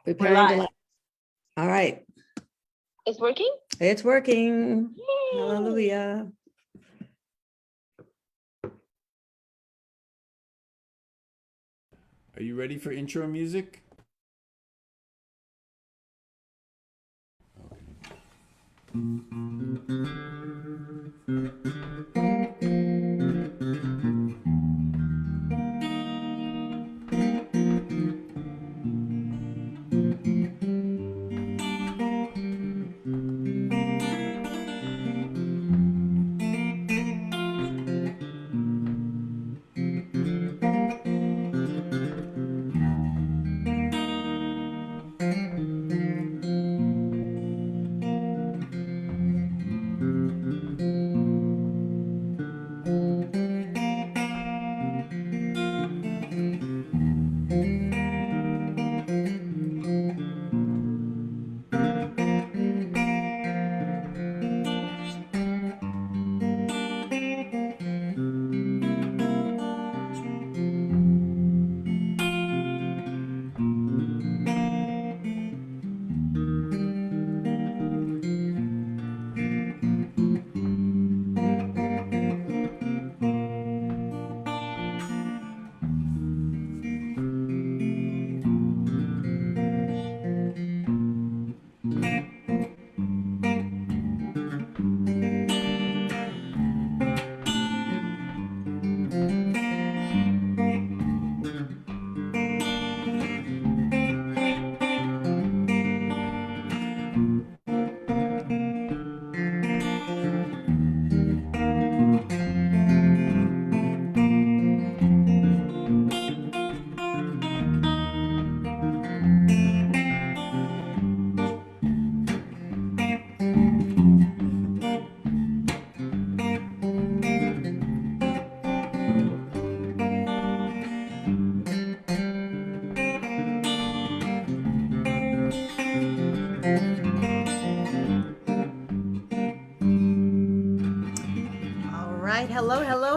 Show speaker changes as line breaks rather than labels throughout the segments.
Preparing to laugh. All right.
It's working?
It's working.
Yay.
Hallelujah.
Are you ready for intro music?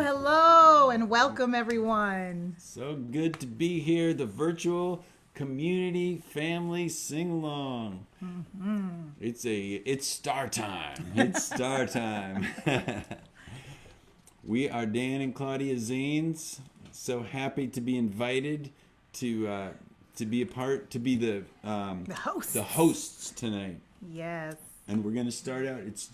Hello, and welcome everyone.
So good to be here, the virtual community family sing-along. It's star time. It's star time. We are Dan and Claudia Zanes. So happy to be invited to be the hosts tonight.
Yes.
And we're going to start out. It's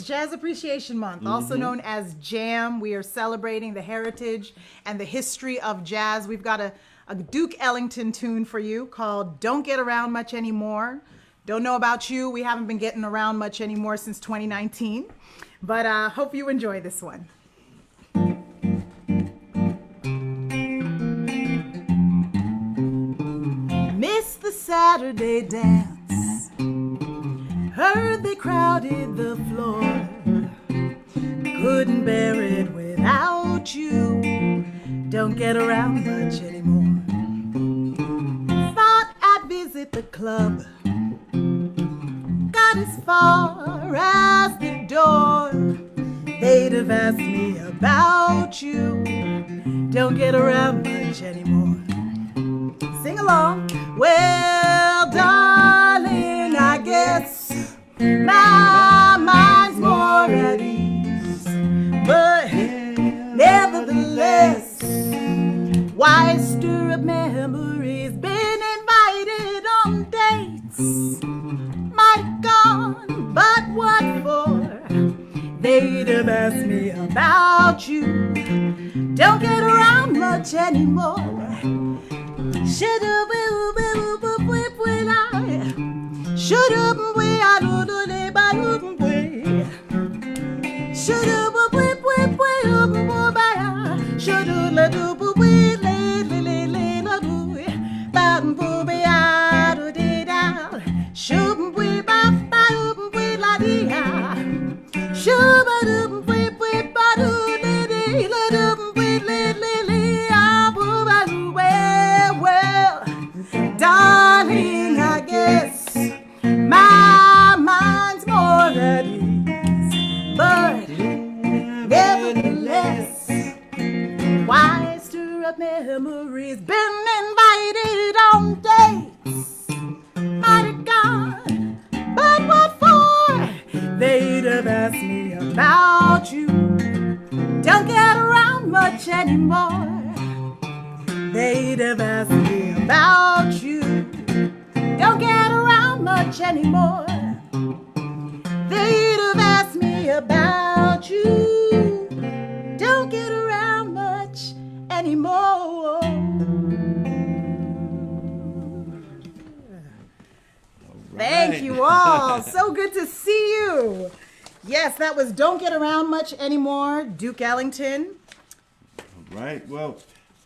Jazz
Appreciation Month, also known as Jam. We are celebrating the heritage and the history of jazz. We've got a Duke Ellington tune for you called Don't Get Around Much Anymore. Don't know about you. We haven't been getting around much anymore since 2019. But I hope you enjoy this one. Missed the Saturday dance. Heard they crowded the floor. Couldn't bear it without you. Don't get around much anymore. Thought I'd visit the club. Got as far as the door. They'd have asked me about you. Don't get around much anymore. Sing along. Well, darling, I guess my mind's more at ease, but nevertheless, why stir up memories? Been invited on dates, might have gone, but what for? They'd have asked me about you. Don't get around much anymore. Should've darling, I guess my mind's more at ease, but nevertheless, why stir up memories? Been invited on dates, asked me about you. Don't get around much anymore. They'd have asked me about you. Don't get around much anymore. They'd have asked me about you. Don't get around much anymore. Thank you all. So good to see you. Yes, that was Don't Get Around Much Anymore, Duke Ellington.
All right. Well,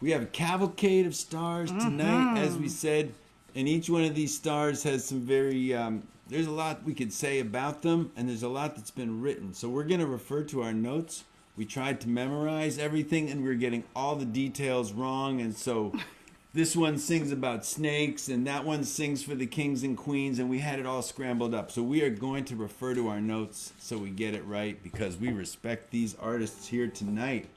we have a cavalcade of stars tonight, as we said, and each one of these stars has some very, there's a lot we could say about them, and there's a lot that's been written. So we're going to refer to our notes. We tried to memorize everything, and we're getting all the details wrong, and so this one sings about snakes, and that one sings for the kings and queens, and we had it all scrambled up. So we are going to refer to our notes so we get it right, because we respect these artists here tonight.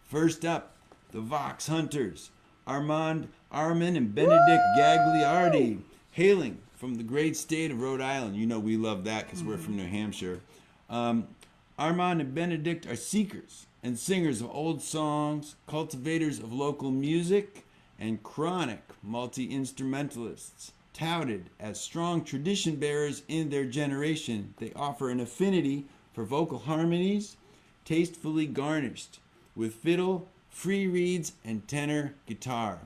First up, the Vox Hunters, Armand, Armin, and Benedict Gagliardi, hailing from the great state of Rhode Island. You know we love that because we're from New Hampshire. Armand and Benedict are seekers and singers of old songs, cultivators of local music, and chronic multi-instrumentalists. Touted as strong tradition bearers in their generation, they offer an affinity for vocal harmonies, tastefully garnished with fiddle, free reeds, and tenor guitar.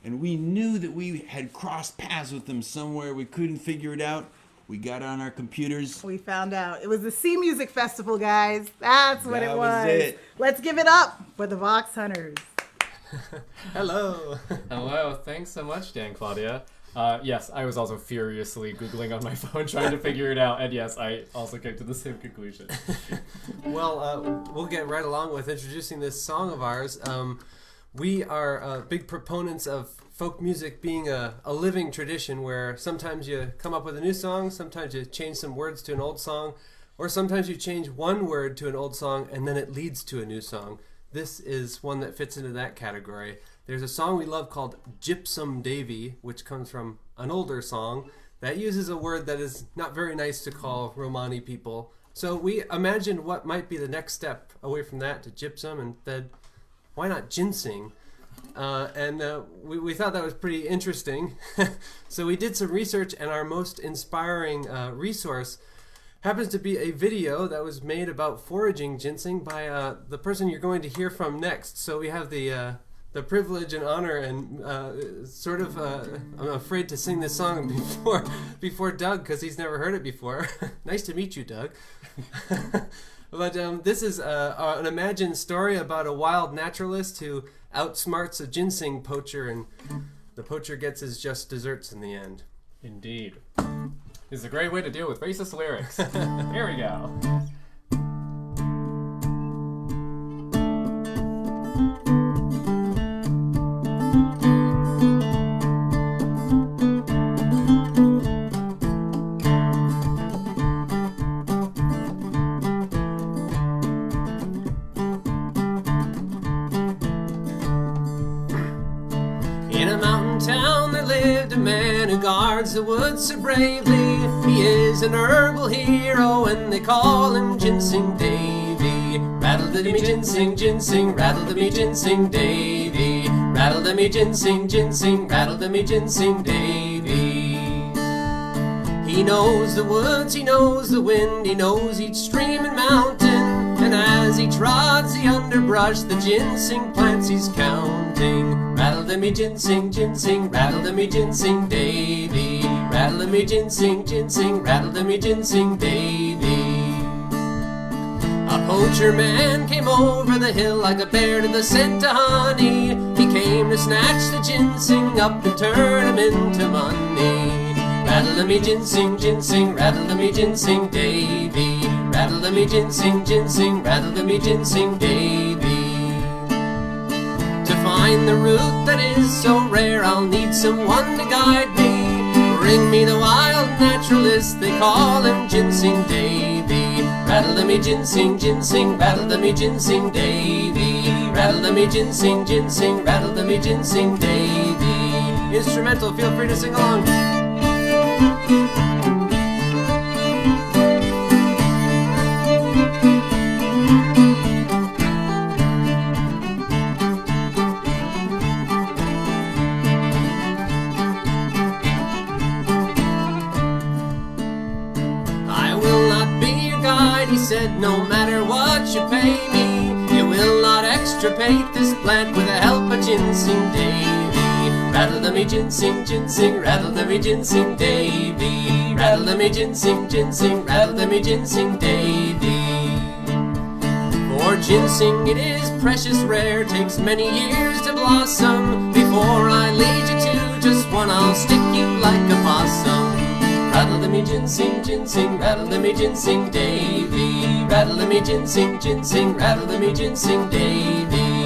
And we knew that we had crossed paths with them somewhere. We couldn't figure it out. We got on our computers.
We found out. It was the Sea Music Festival, guys. That's what
That
it
was
was.
it.
Let's give it up for the Vox Hunters.
Hello. Hello. Thanks so much, Dan, Claudia. Yes, I was also furiously Googling on my phone trying to figure it out. And yes, I also came to the same conclusion.
Well, we'll get right along with introducing this song of ours. We are big proponents of folk music being a living tradition where sometimes you come up with a new song, sometimes you change some words to an old song, or sometimes you change one word to an old song and then it leads to a new song. This is one that fits into that category. There's a song we love called Gypsum Davy, which comes from an older song that uses a word that is not very nice to call Romani people. So we imagined what might be the next step away from that to gypsum, and said, why not ginseng? We thought that was pretty interesting. So we did some research, and our most inspiring resource happens to be a video that was made about foraging ginseng by the person you're going to hear from next. So we have the privilege and honor and I'm afraid to sing this song before Doug, because he's never heard it before. Nice to meet you, Doug. But this is an imagined story about a wild naturalist who outsmarts a ginseng poacher, and the poacher gets his just desserts in the end.
Indeed. This is a great way to deal with racist lyrics. Here we go.
In a mountain town there lived a man who guards the woods so bravely. He is an herbal hero and they call him Ginseng Davy. Rattle-a-me ginseng, ginseng, rattle-a-me ginseng Davy. Rattle-a-me ginseng, ginseng, rattle-a-me ginseng Davy. He knows the woods, he knows the wind, he knows each stream and mountain. And as he trods the underbrush, the ginseng plants he's counting. Rattle-a-me ginseng, ginseng, rattle-a-me ginseng Davy. Rattle-a-me ginseng, ginseng, rattle-a-me ginseng Davy. A poacher man came over the hill like a bear to the scent of honey. He came to snatch the ginseng up and turn him into money. Rattle-a-me ginseng, ginseng, rattle-a-me ginseng Davy. Rattle-a-me ginseng, ginseng, rattle-a-me ginseng Davy. To find the root that is so rare, I'll need someone to guide me. Bring me the wild naturalist, they call him Ginseng Davy. Rattle-a-me ginseng, ginseng, rattle-a-me ginseng Davy. Rattle-a-me ginseng, ginseng, rattle-a-me ginseng Davy. Instrumental, feel free to sing along. said, no matter what you pay me, you will not extirpate this plant with the help of ginseng, Davy. Rattle the me ginseng, ginseng, rattle the me ginseng, Davy. Rattle the me ginseng, ginseng, rattle the me ginseng, Davy. For ginseng it is precious rare, takes many years to blossom. Before I lead you to just one, I'll stick you like a possum. Rattle the me ginseng, ginseng, rattle the me ginseng, Davy. Rattle the me ginseng, ginseng, rattle the me ginseng, Davy.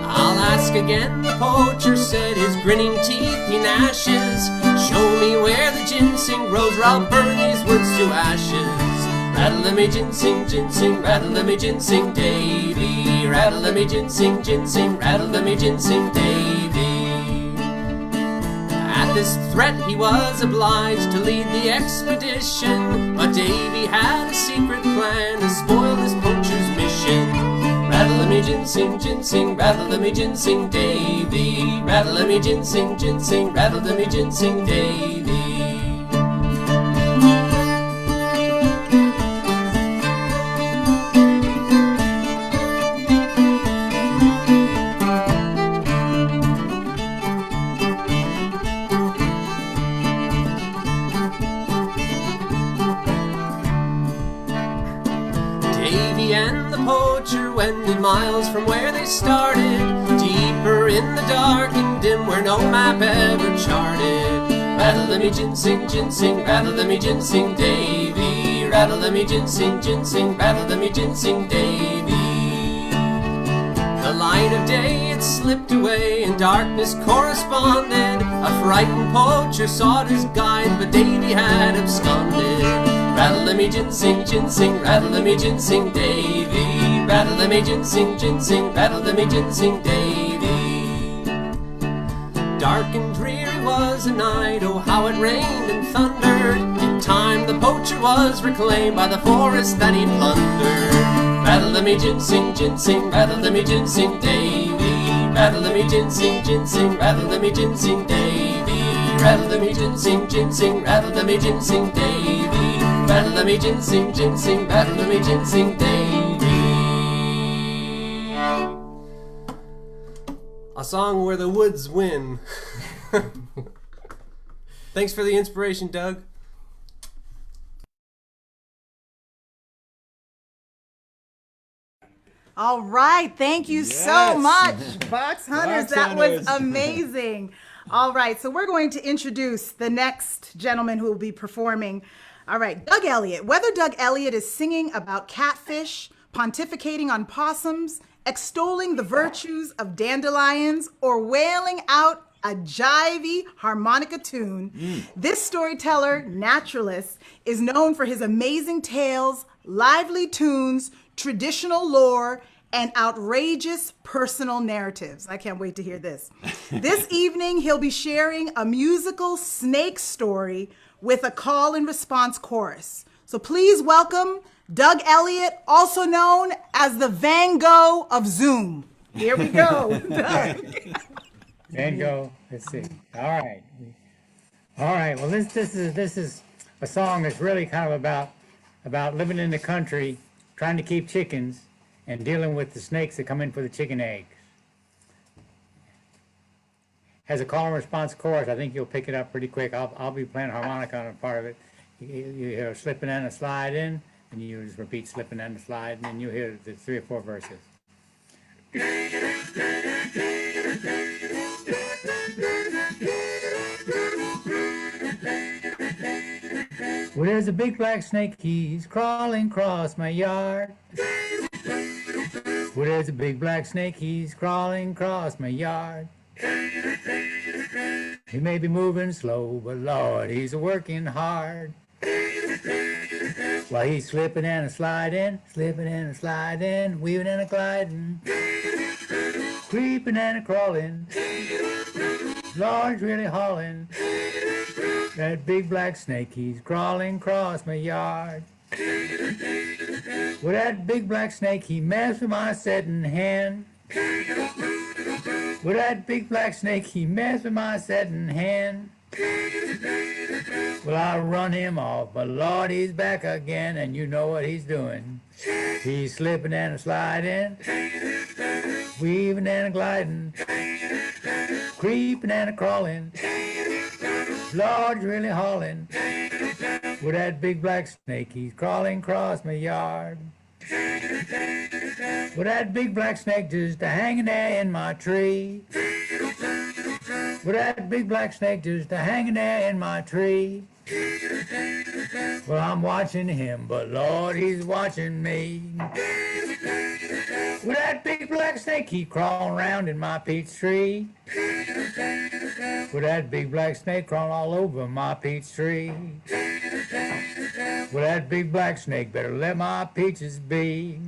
I'll ask again, the poacher said, his grinning teeth he gnashes. Show me where the ginseng grows, or I'll burn these woods to ashes. Rattle the me ginseng, ginseng, rattle the me ginseng, Davy. Rattle the me ginseng, ginseng, rattle the me ginseng, Davy. At this threat he was obliged to lead the expedition, but Davy had a secret plan to spoil his poacher's mission. Rattle the me ginseng, ginseng, rattle the me ginseng, Davy. Rattle the me ginseng, ginseng, rattle the me ginseng, Davy. Wended miles from where they started, deeper in the dark and dim where no map ever charted. Rattle the me ginseng, ginseng, rattle the me ginseng, Davy. Rattle the me ginseng, ginseng, rattle the me ginseng, Davy. The light of day it slipped away and darkness corresponded. A frightened poacher sought his guide, but Davy had absconded. Rattle the me ginseng, ginseng, rattle the me ginseng, Davy. Rattle the me ginseng, ginseng, rattle the me ginseng, Davy. Dark and dreary was the night, oh how it rained and thundered. In time the poacher was reclaimed by the forest that he plundered. Rattle the me ginseng, ginseng, rattle the me ginseng, Davy. Rattle the me ginseng, ginseng, rattle the me ginseng, Davy. Rattle the me ginseng, ginseng, rattle the me ginseng, Davy. Rattle the me ginseng, ginseng, rattle the me ginseng, Davy. A song where the woods win. Thanks for the inspiration, Doug.
All right, thank you so
Yes.
much, Box Hunters.
Box
That was
Hunters.
amazing. All right, so we're going to introduce the next gentleman who will be performing. All right, Doug Elliott. Whether Doug Elliott is singing about catfish, pontificating on possums, extolling the virtues of dandelions, or wailing out a jivey harmonica tune, this storyteller, naturalist, is known for his amazing tales, lively tunes, traditional lore, and outrageous personal narratives. I can't wait to hear this. This evening, he'll be sharing a musical snake story with a call and response chorus. So please welcome Doug Elliott, also known as the Van Gogh of Zoom. Here we go. Doug.
Van Gogh. Let's see. All right. Well, this is a song that's really kind of about living in the country, trying to keep chickens, and dealing with the snakes that come in for the chicken eggs. Has a call and response chorus. I think you'll pick it up pretty quick. I'll be playing harmonica on a part of it. You hear a slipping and a slide in, and you just repeat slipping and a slide, and then you hear the 3 or 4 verses. Well, there's a big black snake, he's crawling across my yard. Well, there's a big black snake, he's crawling across my yard. He may be moving slow, but Lord, he's working hard. While he's slipping and a sliding, weaving and a gliding, creeping and a crawling. Lord's really hauling. That big black snake, he's crawling across my yard. Well, that big black snake, he messed with my setting hen. Well, that big black snake, he messed with my setting hen. Well, I run him off, but Lord, he's back again, and you know what he's doing. He's slipping and sliding, weaving and gliding, creeping and crawling. Lord's really hauling with that big black snake. He's crawling across my yard. With that big black snake just hanging there in my tree. With that big black snake just hanging there in my tree. Well, I'm watching him, but Lord, he's watching me. With that big black snake, he crawling around in my peach tree. With that big black snake crawling all over my peach tree. With that big black snake, better let my peaches be.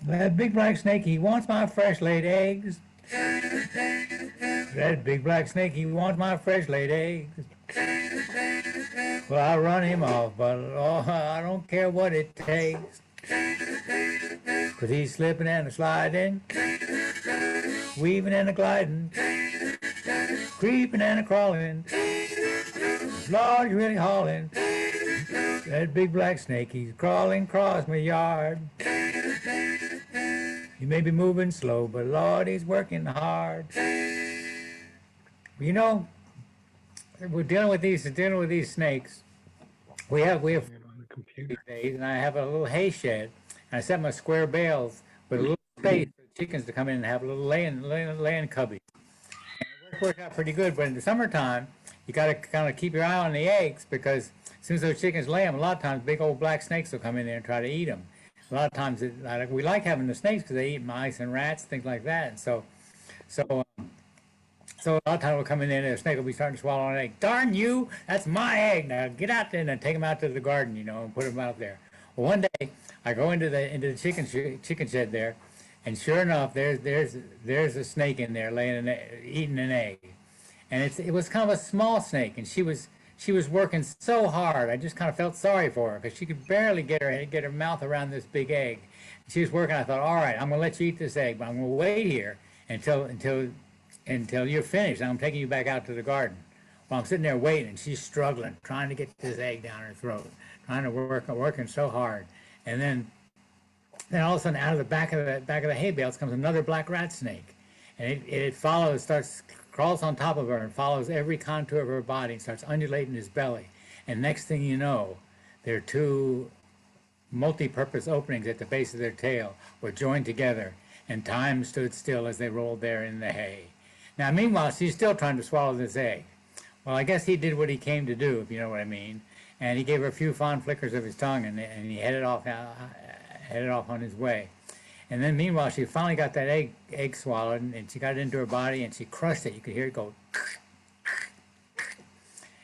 That big black snake, he wants my fresh laid eggs. That big black snake, he wants my fresh laid eggs. Well, I run him off, but oh, I don't care what it takes. 'Cause he's slipping and sliding, weaving and gliding, creeping and crawling. Lord, he's really hauling. That big black snake, he's crawling across my yard. He may be moving slow, but Lord, he's working hard. You know, we're dealing with these snakes. We have computer days, and I have a little hay shed. And I set my square bales with a little space for the chickens to come in and have a little laying cubby. And it worked out pretty good. But in the summertime, you got to kind of keep your eye on the eggs, because as soon as those chickens lay them, a lot of times big old black snakes will come in there and try to eat them. A lot of times we like having the snakes because they eat mice and rats, things like that. And so a lot of times we'll come in there and the snake will be starting to swallow an egg. Darn you, that's my egg. Now get out there and take them out to the garden, and put them out there. Well, one day I go into the chicken shed there, and sure enough, there's a snake in there eating an egg. And it was kind of a small snake, and she was working so hard. I just kind of felt sorry for her because she could barely get her mouth around this big egg. She was working. I thought, all right, I'm going to let you eat this egg, but I'm going to wait here until you're finished. I'm taking you back out to the garden. Well, I'm sitting there waiting, and she's struggling, trying to get this egg down her throat, trying to working so hard. And then all of a sudden, out of the back of the hay bales comes another black rat snake, and it crawls on top of her and follows every contour of her body and starts undulating his belly. And next thing you know, their two multi-purpose openings at the base of their tail were joined together, and time stood still as they rolled there in the hay. Now, meanwhile, she's still trying to swallow this egg. Well, I guess he did what he came to do, if you know what I mean. And he gave her a few fond flickers of his tongue, and he headed off on his way. And then meanwhile, she finally got that egg swallowed, and she got it into her body, and she crushed it. You could hear it go.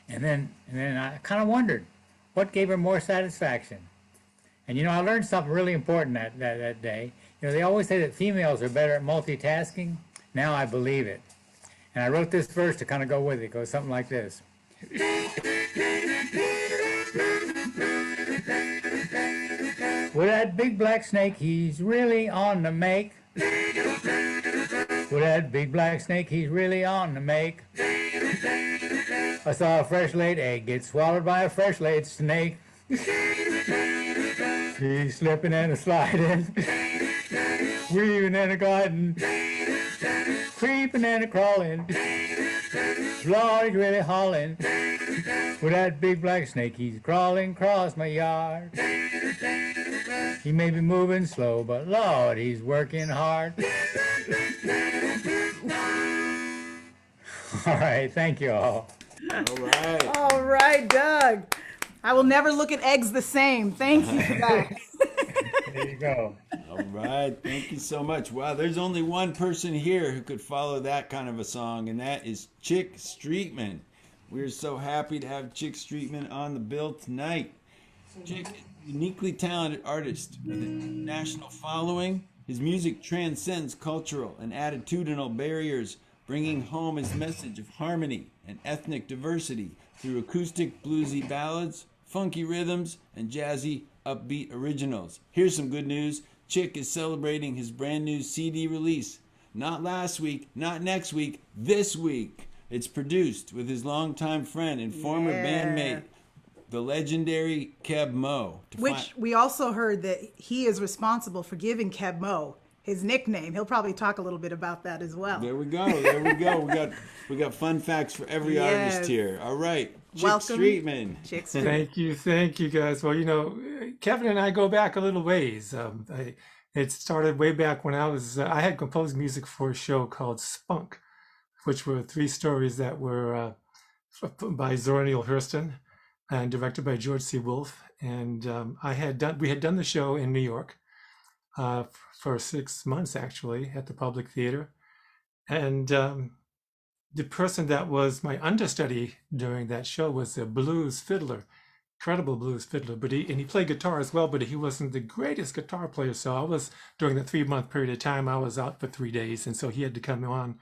And then I kind of wondered what gave her more satisfaction. And I learned something really important that day. They always say that females are better at multitasking. Now I believe it. And I wrote this verse to kind of go with it. It goes something like this. With that big black snake, he's really on the make. With that big black snake, he's really on the make. I saw a fresh laid egg get swallowed by a fresh laid snake. He's slipping and sliding, weaving and gliding, creeping and crawling. Lord, he's really hauling. With that big black snake, he's crawling across my yard. He may be moving slow, but Lord, he's working hard. All right, thank you all.
All right, Doug. I will never look at eggs the same. Thank you for that.
There you go.
All right, thank you so much. Wow, there's only one person here who could follow that kind of a song, and that is Chic Street Man. We're so happy to have Chic Street Man on the bill tonight. Chic, uniquely talented artist with a national following, His music transcends cultural and attitudinal barriers, bringing home his message of harmony and ethnic diversity through acoustic bluesy ballads, funky rhythms, and jazzy upbeat originals. Here's some good news. Chic is celebrating his brand new CD release. Not last week, not next week, this week. It's produced with his longtime friend and former bandmate, the legendary Keb Mo.
Which we also heard that he is responsible for giving Keb Mo his nickname. He'll probably talk a little bit about that as well.
There we go. There we go. We got fun facts for every artist here. All right. Chic Street Man.
Chic Street.
Thank you guys. Well, you know, Kevin and I go back a little ways. It started way back when I had composed music for a show called Spunk, which were 3 stories that were by Zora Neale Hurston and directed by George C. Wolfe. And we had done the show in New York for 6 months, actually, at the Public Theater. And the person that was my understudy during that show was a blues fiddler, incredible blues fiddler, but he played guitar as well, but he wasn't the greatest guitar player. So I was, during the 3-month period of time, I was out for 3 days. And so he had to come on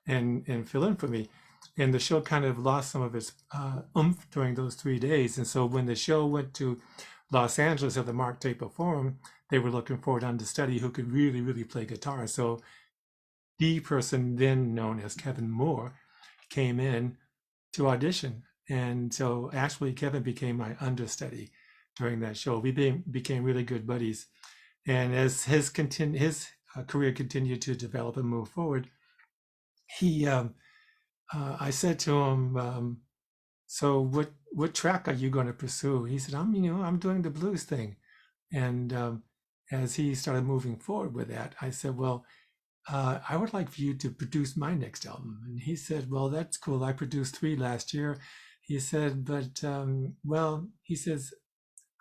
and fill in for me. And the show kind of lost some of its oomph during those 3 days. And so when the show went to Los Angeles at the Mark Taper Forum, they were looking for an understudy who could really, really play guitar. So the person then known as Kevin Moore came in to audition. And so actually Kevin became my understudy during that show. We became really good buddies. And as his career continued to develop and move forward, I said to him, so what track are you going to pursue? He said, I'm doing the blues thing. And as he started moving forward with that, I said, well, I would like for you to produce my next album. And he said, well, that's cool. I produced 3 last year. He said, but, he says,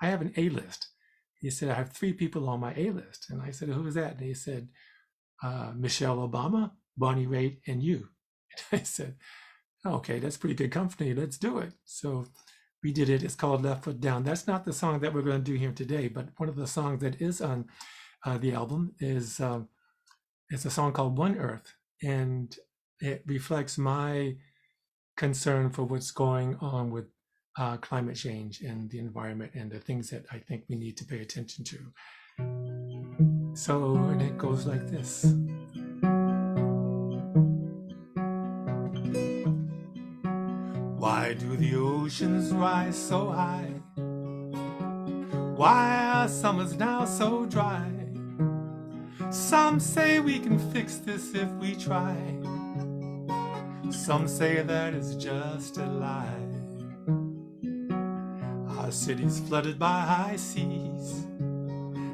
I have an A-list. He said, I have 3 people on my A-list. And I said, who is that? And he said, Michelle Obama, Bonnie Raitt, and you. And I said, okay, that's pretty good company. Let's do it. So we did it. It's called Left Foot Down. That's not the song that we're going to do here today, but one of the songs that is on the album is it's a song called One Earth. And it reflects my concern for what's going on with climate change and the environment and the things that I think we need to pay attention to. So, and it goes like this. Why do the oceans rise so high? Why are summers now so dry? Some say we can fix this if we try. Some say that it's just a lie. Our cities flooded by high seas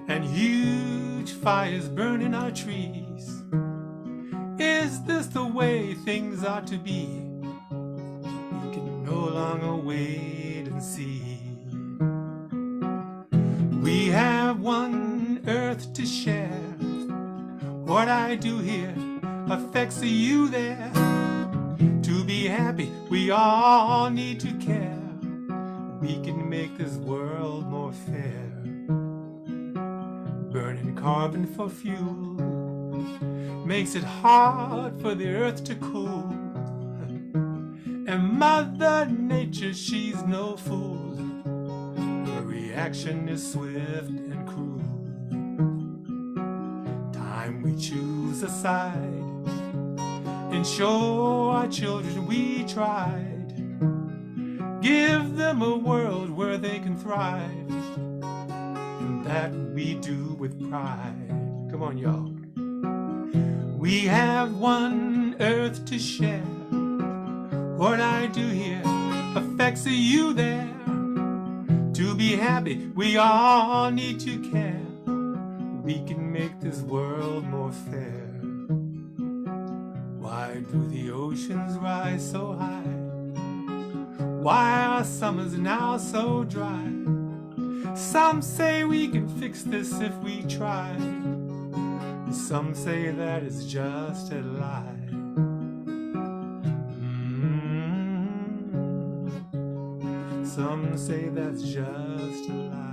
and huge fires burning our trees. Is this the way things ought to be? We can no longer wait and see. We have one earth to share. What I do here affects you there. To be happy, we all need to care. We can make this world more fair. Burning carbon for fuel makes it hard for the earth to cool. And Mother Nature, she's no fool. Her reaction is swift and cruel. Time we choose a side and show our children we tried. Give them a world where they can thrive, and that we do with pride. Come on, y'all. We have one earth to share. What I do here affects you there. To be happy, we all need to care. We can make this world more fair. Why do the oceans rise so high? Why are summers now so dry? Some say we can fix this if we try. Some say that it's just a lie. Some say that's just a lie.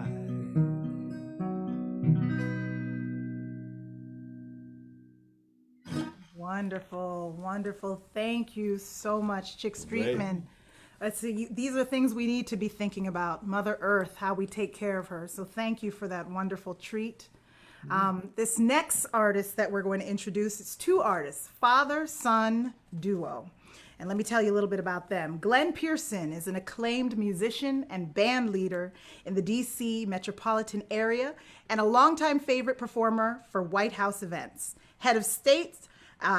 Wonderful, wonderful. Thank you so much, Chic Street
Right.
Man. Let's see, these are things we need to be thinking about. Mother Earth, how we take care of her. So thank you for that wonderful treat. This next artist that we're going to introduce, it's two artists, father-son duo. And let me tell you a little bit about them. Glenn Pearson is an acclaimed musician and band leader in the DC metropolitan area and a longtime favorite performer for White House events. Head of state,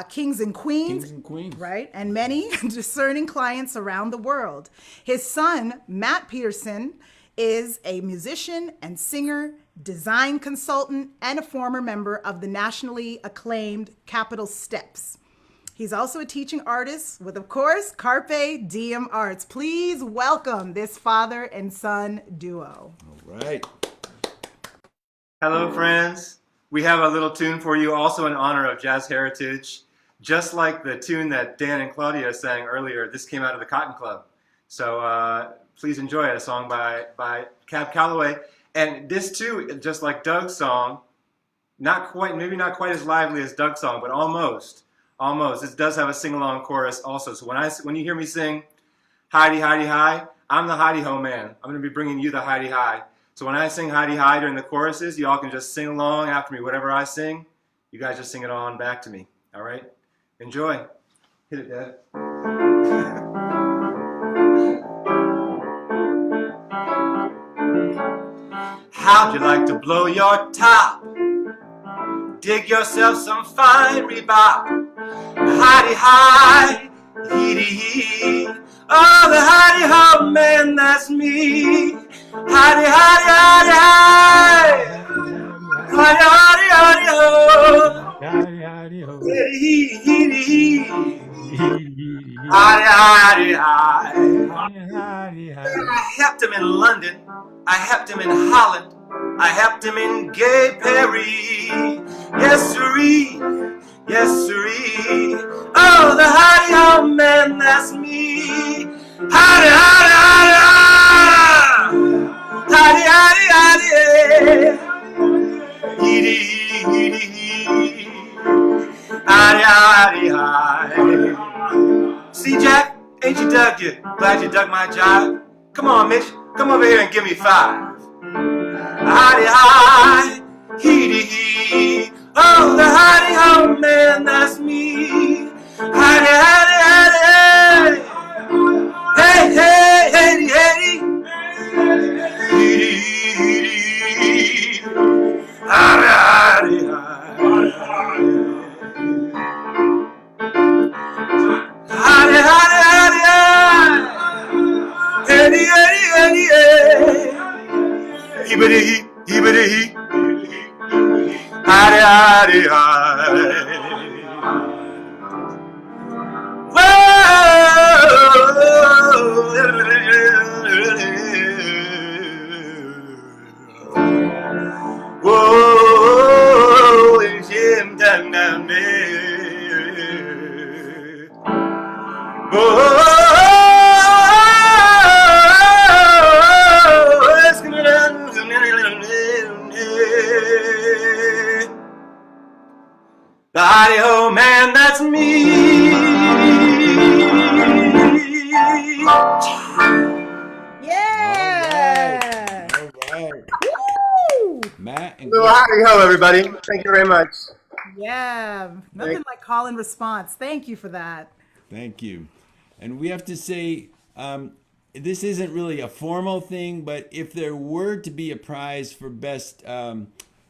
Kings and Queens,
Kings and Queens.
right? And many discerning clients around the world. His son, Matt Pearson, is a musician and singer, design consultant, and a former member of the nationally acclaimed Capitol Steps. He's also a teaching artist with, of course, Carpe Diem Arts. Please welcome this father and son duo.
All right.
Hello, friends. We have a little tune for you also in honor of jazz heritage. Just like the tune that Dan and Claudia sang earlier, this came out of the Cotton Club. So please enjoy it, a song by Cab Calloway. And this too, just like Doug's song, not quite, maybe not quite as lively as Doug's song, but almost. Almost. This does have a sing-along chorus also. So when you hear me sing Heidi, Heidi, Hi, I'm the Heidi Ho man. I'm going to be bringing you the Heidi Hi. So when I sing Heidi Hi during the choruses, you all can just sing along after me. Whatever I sing, you guys just sing it on back to me. All right? Enjoy. Hit it, Dad. How'd you like to blow your top? Dig yourself some fine Reebok. Heidi hi, heedy hee. Oh, the Heidi ho man, that's me. Heidi, Heidi, Heidi, hi. Heidi, Heidi, Heidi ho.
Yaddy, yaddy, ho.
Heedy hee, heedy hee.
Yaddy,
Heidi, Heidi, hi.
yaddy, yaddy.
I helped him in London. I helped him in Holland. I helped him in Gay Paris. Yes, sirree. Yes, sirree. Oh, the Heidi ho man, that's me. Heidi, Heidi, Heidi, Heidi, Heidi, Heidi, Heidi, Heidi, Heidi, Heidi, Heidi. See, Jack, ain't you dug you? Glad you dug my jive. Come on, Mitch, come over here and give me 5. Heidi, hi, heedy hee. Oh, the Heidi ho man, that's me. Heidi, Heidi, Heidi, hey, hey, Heidi, Heidi, heedy, heedy, Heidi, Heidi, Heidi, Heidi, Heidi, Heidi, Heidi, Heidi, Heidi. Hibbity, hibbity, Heidi, Heidi, Heidi. Whoa, it's him down there. Whoa. The Heidi ho man, that's me.
Yeah!
All right.
Woo!
Matt and
Well, Heidi ho, everybody. Thank you very much.
Yeah, nothing like call and response. Thank you for that.
Thank you. And we have to say, this isn't really a formal thing, but if there were to be a prize for best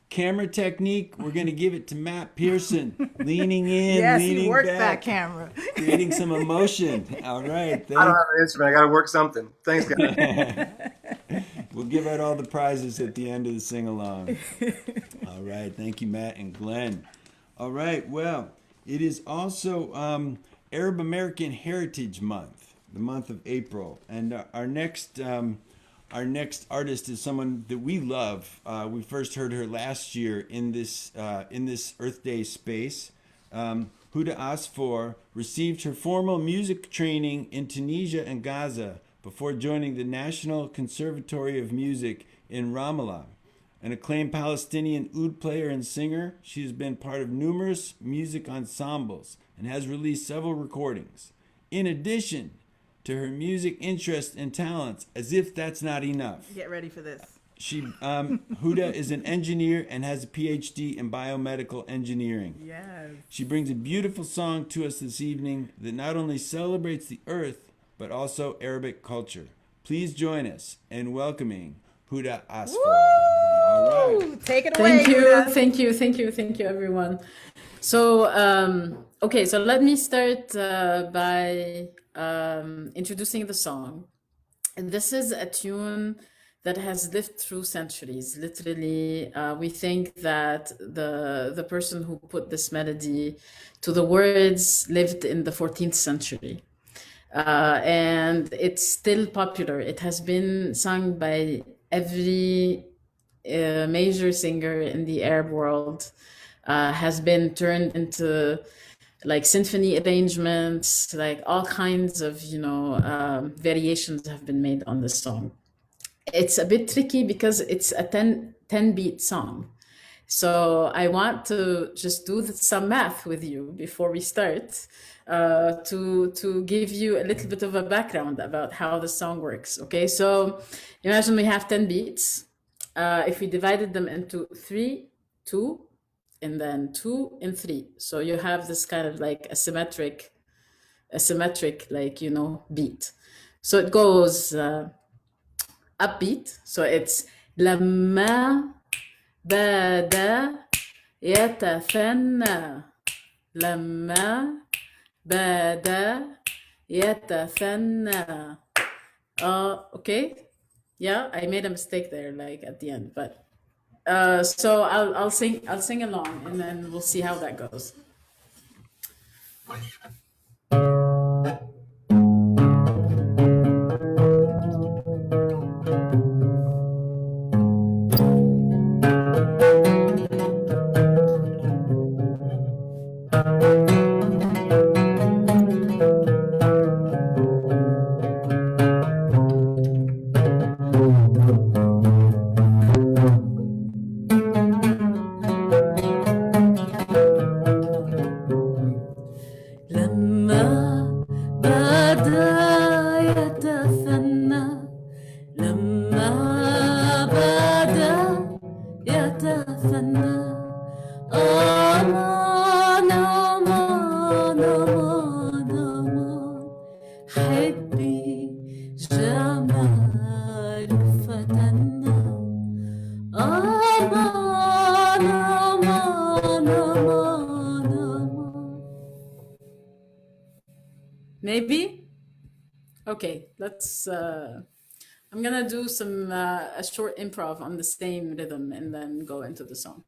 camera technique, we're going to give it to Matt Pearson, leaning in,
Yes,
leaning
he worked
back,
that camera.
creating some emotion. All right.
I don't have an instrument. I got to work something. Thanks, guys.
We'll give out all the prizes at the end of the sing-along. All right. Thank you, Matt and Glenn. All right. Well, it is also Arab American Heritage Month, the month of April. And our next artist is someone that we love. We first heard her last year in this Earth Day space. Huda Asfour received her formal music training in Tunisia and Gaza before joining the National Conservatory of Music in Ramallah. An acclaimed Palestinian oud player and singer, she has been part of numerous music ensembles and has released several recordings. In addition to her music interests and talents, as if that's not enough,
Get ready for this.
Huda is an engineer and has a PhD in biomedical engineering.
Yes.
She brings a beautiful song to us this evening that not only celebrates the earth, but also Arabic culture. Please join us in welcoming Huda Asfour. All right.
Take it away.
Thank you, everyone. So, okay, so let me start by introducing the song. And this is a tune that has lived through centuries. Literally, we think that the person who put this melody to the words lived in the 14th century. And it's still popular. It has been sung by every major singer in the Arab world, has been turned into like symphony arrangements, like all kinds of, variations have been made on this song. It's a bit tricky because it's a 10 beat song. So I want to just do some math with you before we start, to give you a little bit of a background about how the song works. Okay, so imagine we have 10 beats. If we divided them into 3, 2, and then 2 and 3. So you have this kind of like a symmetric like, beat. So it goes upbeat. So it's لما بدا يتثنى لما بدا يتثنى. Okay. Yeah, I made a mistake there, like at the end, but so I'll sing along, and then we'll see how that goes. Maybe? Okay, let's, I'm gonna do some, a short improv on the same rhythm and then go into the song.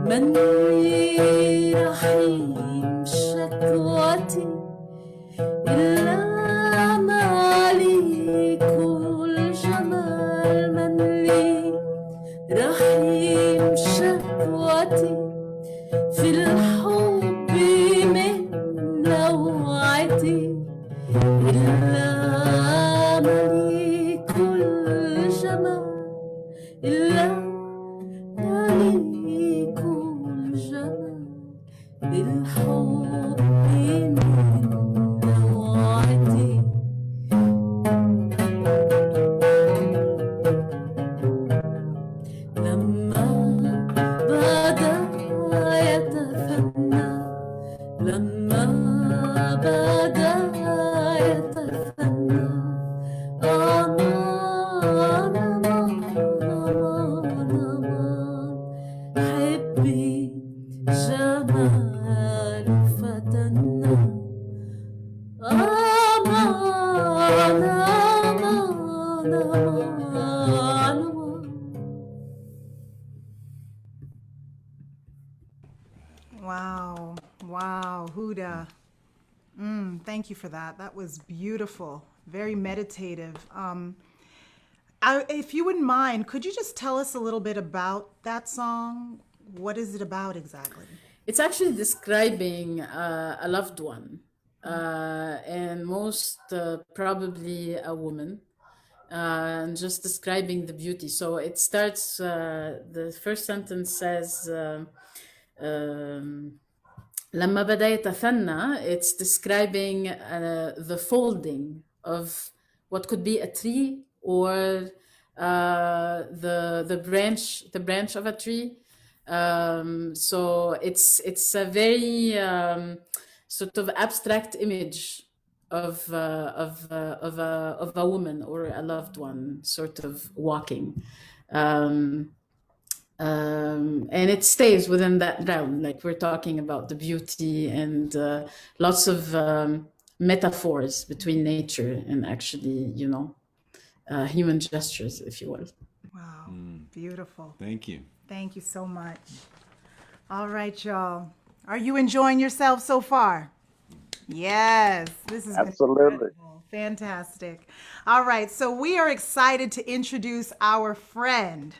من لي رحيم شكوتي إلا مالك الجمال من لي رحيم شكوتي في الحب من لوعتي إلا مليك الجمال إلا مليك الجمال بالحب من لوعتي لما بدا يتفنى لما بدا يتفنى أمان أمان أمان حبي جمال فتنا أمان أمان أمان
Wow. Wow, Huda. Thank you for that. That was beautiful. Very meditative. If you wouldn't mind, could you just tell us a little bit about that song? What is it about exactly?
It's actually describing a loved one, and most probably a woman, and just describing the beauty. So it starts, the first sentence says, لما بدا يتثنى, it's describing the folding of what could be a tree or the branch of a tree. So it's a very sort of abstract image of a woman or a loved one sort of walking. And it stays within that realm, like we're talking about the beauty and lots of metaphors between nature and actually, human gestures, if you will.
Wow, beautiful.
Thank you.
Thank you so much. All right, y'all. Are you enjoying yourself so far? Yes, this is
Absolutely.
fantastic. All right, so we are excited to introduce our friend,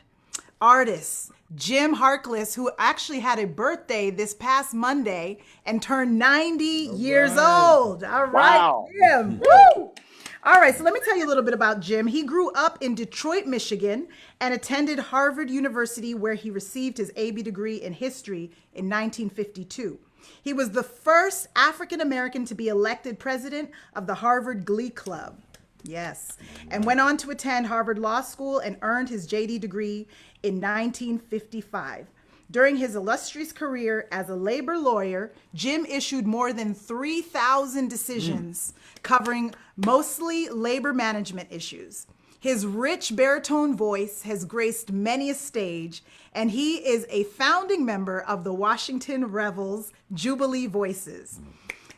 artist Jim Harkless, who actually had a birthday this past Monday and turned 90 years old. All right,
Wow.
Jim. Woo! All right, so let me tell you a little bit about Jim. He grew up in Detroit, Michigan, and attended Harvard University, where he received his AB degree in history in 1952. He was the first African American to be elected president of the Harvard Glee Club. Yes, and went on to attend Harvard Law School and earned his JD degree in 1955. During his illustrious career as a labor lawyer, Jim issued more than 3,000 decisions covering mostly labor management issues. His rich baritone voice has graced many a stage, and he is a founding member of the Washington Revels Jubilee Voices.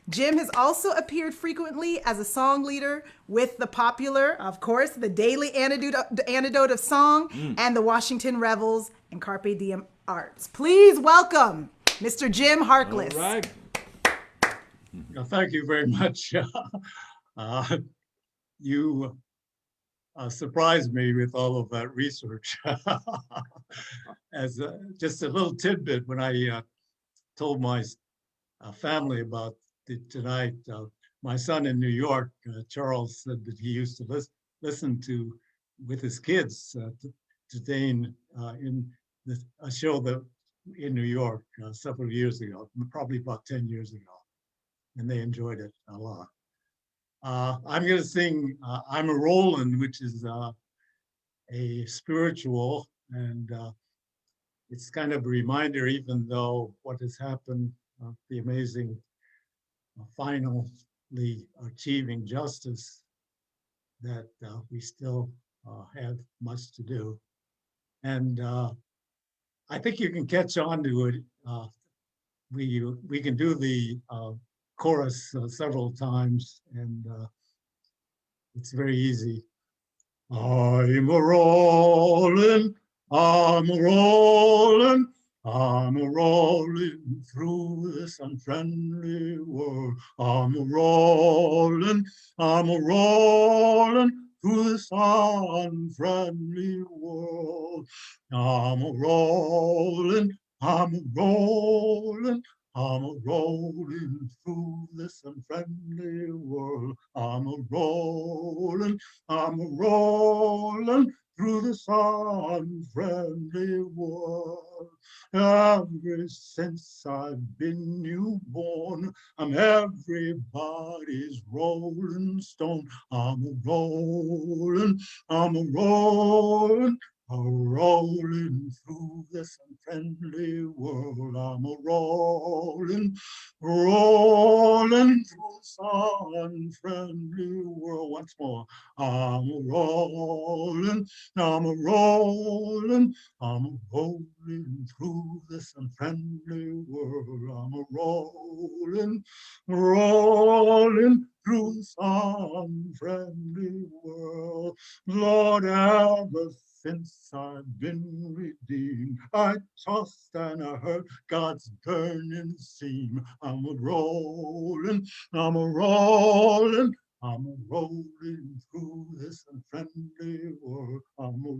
Jim has also appeared frequently as a song leader with the popular, of course, the Daily Antidote of Song and the Washington Revels and Carpe Diem Arts. Please welcome Mr. Jim Harkless.
All right.
Well, thank you very much. You surprised me with all of that research. As just a little tidbit, when I told my family about tonight, my son in New York, Charles, said that he used to listen to with his kids to Dane in a show that in New York several years ago, probably about 10 years ago, and they enjoyed it a lot. I'm going to sing I'm a Rollin', which is a spiritual, and it's kind of a reminder, even though what has happened, the amazing finally achieving justice, that we still have much to do. And I think you can catch on to it. We can do the chorus several times, and it's very easy. I'm a rollin', I'm a rolling through this unfriendly world. I'm a rolling through this unfriendly world. I'm a rolling, I'm a rolling, I'm a rolling through this unfriendly world. I'm a rolling through this unfriendly world. Ever since I've been newborn, I'm everybody's rolling stone. I'm a rolling, through this unfriendly world. I'm a rolling through this unfriendly world. Once more, I'm a rolling through this unfriendly world. I'm a rolling through this unfriendly world. Lord, ever since I've been redeemed, I tossed and I heard God's burning seam. I'm a rolling through this unfriendly world. I'm a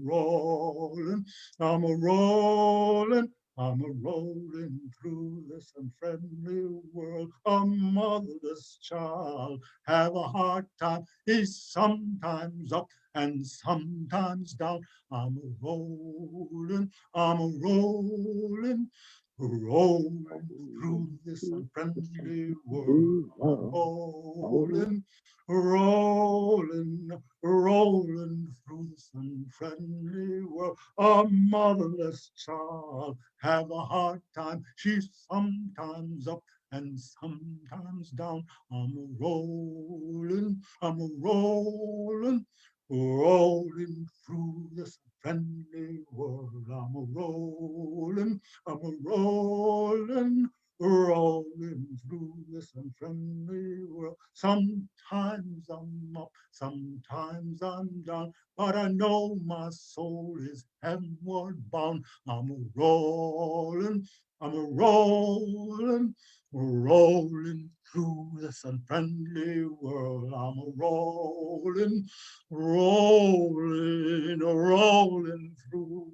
rolling through this unfriendly world. A motherless child have a hard time. He's sometimes up and sometimes down. I'm a rolling through this unfriendly world. Rolling through this unfriendly world. A motherless child have a hard time. She's sometimes up and sometimes down. I'm a rolling through this friendly world. I'm a rolling through this unfriendly world. Sometimes I'm up, sometimes I'm down, but I know my soul is heavenward bound. I'm a rolling through this unfriendly world. I'm a rolling through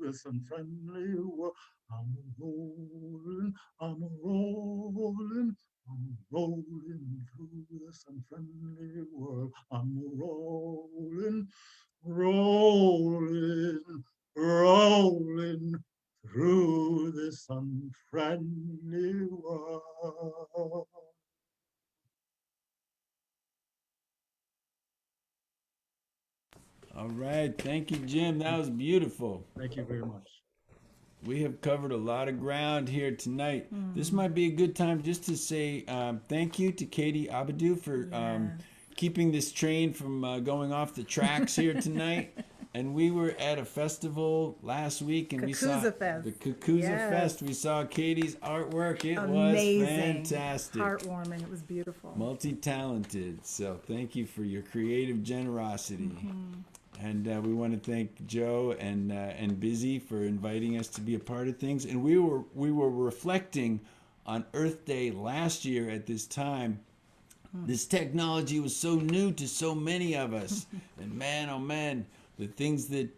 this unfriendly world. I'm a rolling through this unfriendly world. I'm a rolling through this unfriendly world.
All right. Thank you, Jim. That was beautiful.
Thank you very much.
We have covered a lot of ground here tonight. This might be a good time just to say thank you to Katie Abadou for keeping this train from going off the tracks here tonight. And we were at a festival last week, and we saw the Kukuza Fest. We saw Katie's artwork. It
Amazing.
was fantastic.
Heartwarming. It was beautiful.
Multi-talented. So thank you for your creative generosity. And we want to thank Joe and Busy for inviting us to be a part of things. And we were reflecting on Earth Day last year at this time. This technology was so new to so many of us, and man, oh man, the things that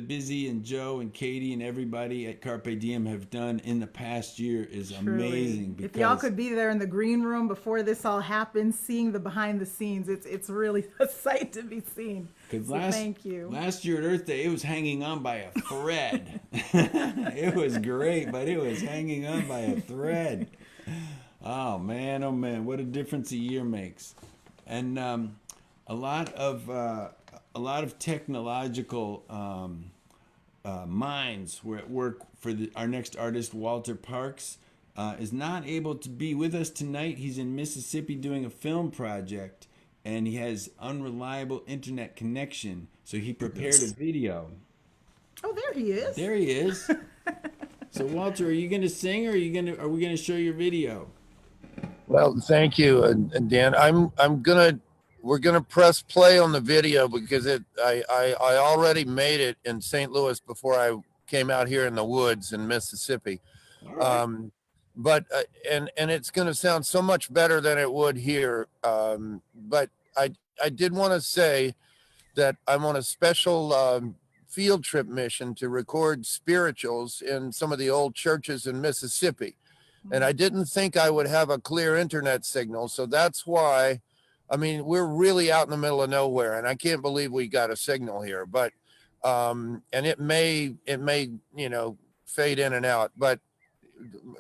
Busy and Joe and Katie and everybody at Carpe Diem have done in the past year is amazing.
If y'all could be there in the green room before this all happened, seeing the behind the scenes, it's really a sight to be seen. So thank you.
Last year at Earth Day, it was hanging on by a thread. It was great, but it was hanging on by a thread. Oh man, what a difference a year makes. And a lot of technological minds were at work for our next artist, Walter Parks, is not able to be with us tonight. He's in Mississippi doing a film project, and he has unreliable internet connection, so he prepared a video.
Oh, there he is.
There he is. So Walter, are you going to sing, or are we going to show your video?
Well, thank you, and Dan. We're gonna press play on the video because I already made it in St. Louis before I came out here in the woods in Mississippi. But and it's going to sound so much better than it would here. But I did want to say that I'm on a special field trip mission to record spirituals in some of the old churches in Mississippi. And I didn't think I would have a clear internet signal. So that's why, I mean, we're really out in the middle of nowhere, and I can't believe we got a signal here, but, and it may, you know, fade in and out, but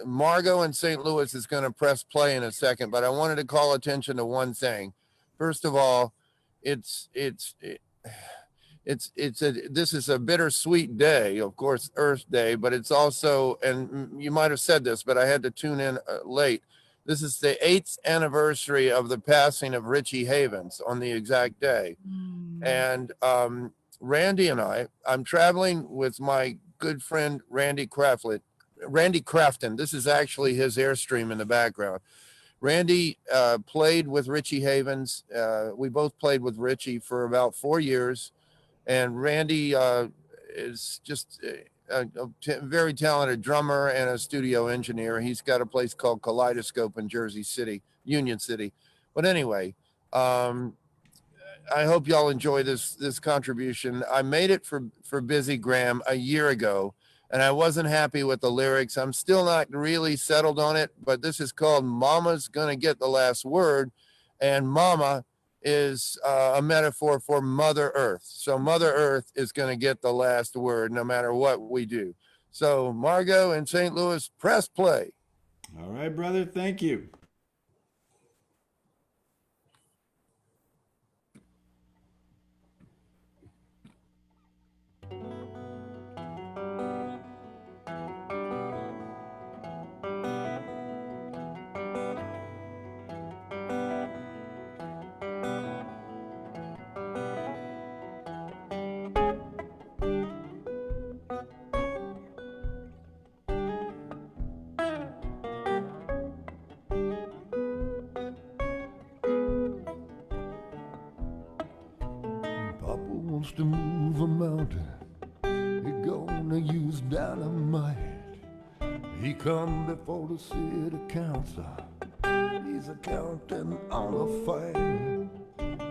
Margot in St. Louis is going to press play in a second, but I wanted to call attention to one thing. First of all, this is a bittersweet day, of course, Earth Day, but it's also, and you might have said this, but I had to tune in late. This is the 8th anniversary of the passing of Richie Havens on the exact day. And Randy and I'm traveling with my good friend, Randy Crafton. This is actually his Airstream in the background. Randy played with Richie Havens. We both played with Richie for about 4 years. And Randy is just a very talented drummer and a studio engineer. He's got a place called Kaleidoscope in Jersey City, Union City. But anyway, I hope y'all enjoy this contribution. I made it for Busy Graham a year ago, and I wasn't happy with the lyrics. I'm still not really settled on it, but this is called Mama's Gonna Get the Last Word, and Mama is a metaphor for Mother Earth. So Mother Earth is going to get the last word no matter what we do. So Margot in St. Louis, press play.
All right, brother. Thank you.
To move a mountain, he gonna use dynamite. He come before the city council, he's accounting on a fight.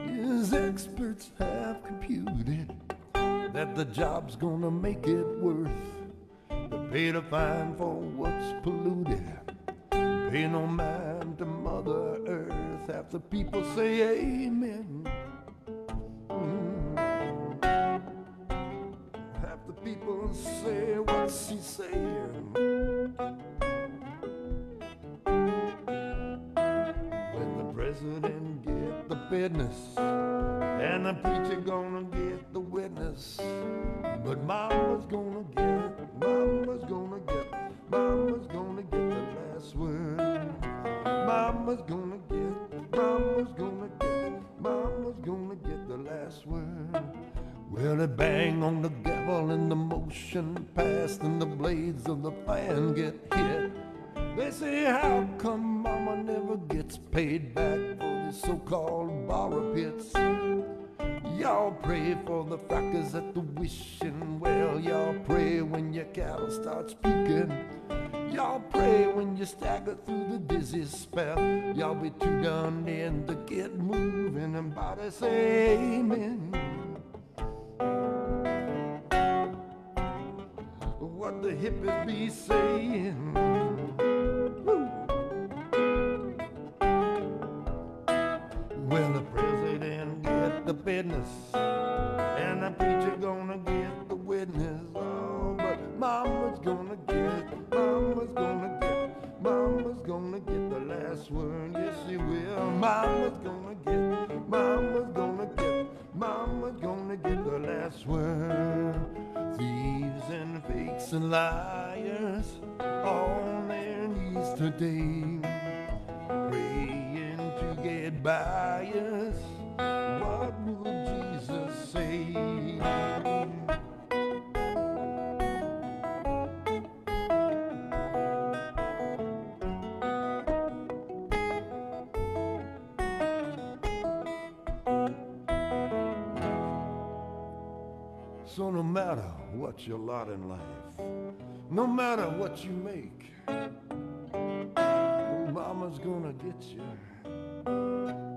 His experts have computed that the job's gonna make it worth to pay the fine for what's polluted. Pay no mind to Mother Earth. Half the people say amen. People say what's he saying. Let the president get the business, and the preacher gonna get the witness. But mama's gonna get the last word. Mama's gonna get the last word. Well, they bang on the gavel and the motion passed and the blades of the fan get hit. They say, how come mama never gets paid back for these so-called borrow pits? Y'all pray for the frackers at the wishing well. Y'all pray when your cattle starts peaking. Y'all pray when you stagger through the dizzy spell. Y'all be too done in to get moving, and body say amen. What the hippies be saying. Woo. Well, the president get the business, and the preacher gonna get the witness. Oh, but mama's gonna get the last word. Yes, she will. Mama's gonna get the last word. Thieves and fakes and liars on their knees today, praying to get by us. What would Jesus say? So no matter what your lot in life, no matter what you make, get you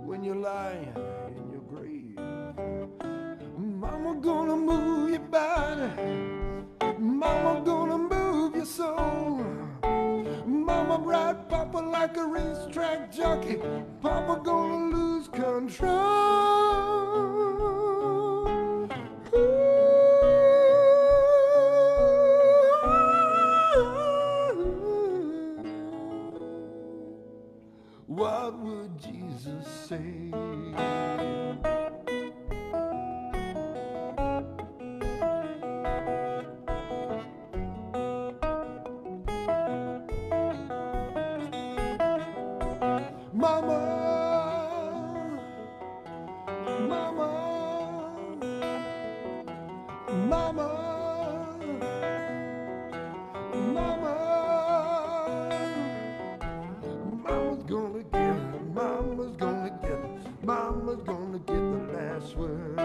when you're lying in your grave. Mama gonna move your body, mama gonna move your soul. Mama ride Papa like a racetrack jockey, Papa gonna lose control. What would Jesus say? Mama, mama, mama, mama. Mama's gonna get, mama's gonna get, mama's gonna get the last word.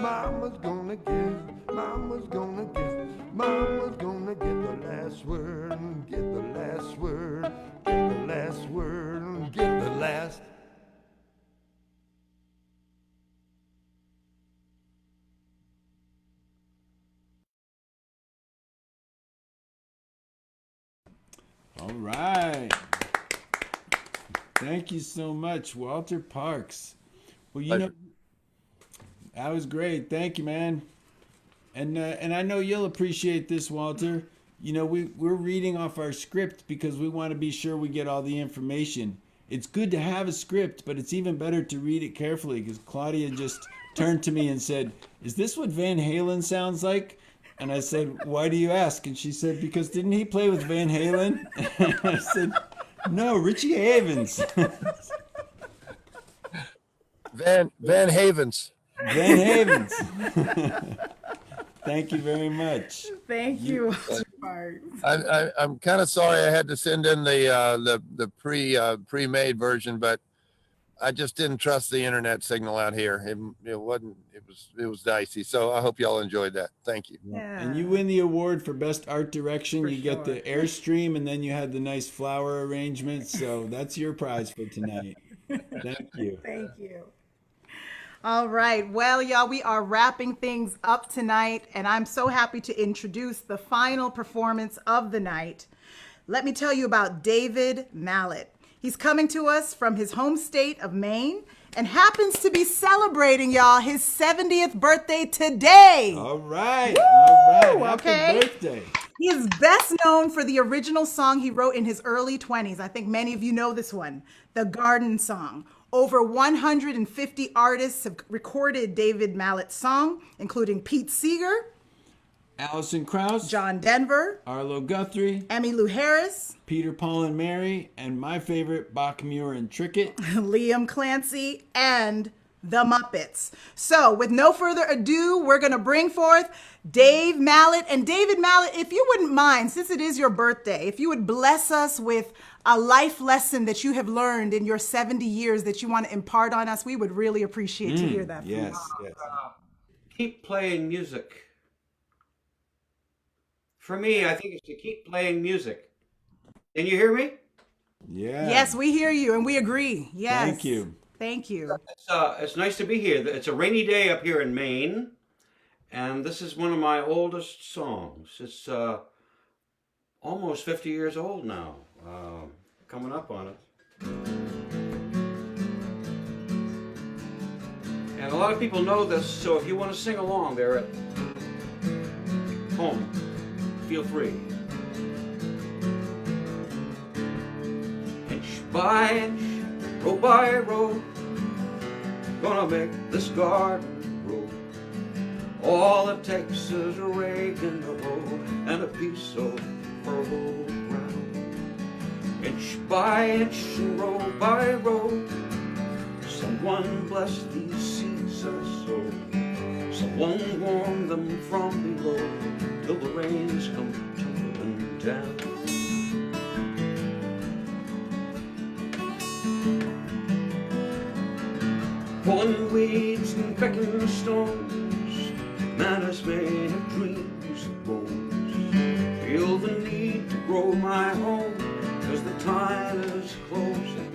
Mama's gonna get, mama's gonna get, mama's gonna get the last word, get the last word, get the last word, get the last.
All right. Thank you so much, Walter Parks. Well, you know, that was great. Thank you, man. And I know you'll appreciate this, Walter. You know, we're reading off our script because we want to be sure we get all the information. It's good to have a script, but it's even better to read it carefully because Claudia just turned to me and said, "Is this what Van Halen sounds like?" And I said, "Why do you ask?" And she said, "Because didn't he play with Van Halen?" And I said, "No, Richie Havens."
Van Havens.
Van Havens. Thank you very much.
Thank you, Walter Parks.
I'm kind of sorry I had to send in the pre-made version, but I just didn't trust the internet signal out here. It was dicey. So I hope y'all enjoyed that. Thank you.
Yeah.
And you win the award for best art direction. You get
sure.
the Airstream, and then you had the nice flower arrangement. So that's your prize for tonight. Thank you.
Thank you. All right. Well, y'all, we are wrapping things up tonight, and I'm so happy to introduce the final performance of the night. Let me tell you about David Mallett. He's coming to us from his home state of Maine and happens to be celebrating, y'all, his 70th birthday today.
All right.
Woo!
All right. Happy
Okay.
birthday.
He is best known for the original song he wrote in his early 20s. I think many of you know this one, the Garden Song. Over 150 artists have recorded David Mallett's song, including Pete Seeger,
Alison Krauss,
John Denver,
Arlo Guthrie,
Emmylou Harris,
Peter, Paul, and Mary, and my favorite, Bachmuir and Trickett.
Liam Clancy, and the Muppets. So with no further ado, we're going to bring forth Dave Mallett. And David Mallett, if you wouldn't mind, since it is your birthday, if you would bless us with a life lesson that you have learned in your 70 years that you want to impart on us, we would really appreciate to hear that from
Yes,
you.
yes.
Keep playing music. For me, I think it's to keep playing music. Can you hear me?
Yeah.
Yes, we hear you and we agree. Yes.
Thank you.
Thank you.
It's nice to be here. It's a rainy day up here in Maine, and this is one of my oldest songs. It's almost 50 years old now, coming up on it. And a lot of people know this, so if you want to sing along there at home, feel free. Inch by inch, row by row, gonna make this garden grow. All it takes is a rake and a hoe and a piece of fertile ground. Inch by inch and row by row, someone bless these seeds I sow. Someone warm them from below till the rains come tumbling down. Pulling weeds and pecking stones, man is made of dreams and bones. Feel the need to grow my own, 'cause the time is closing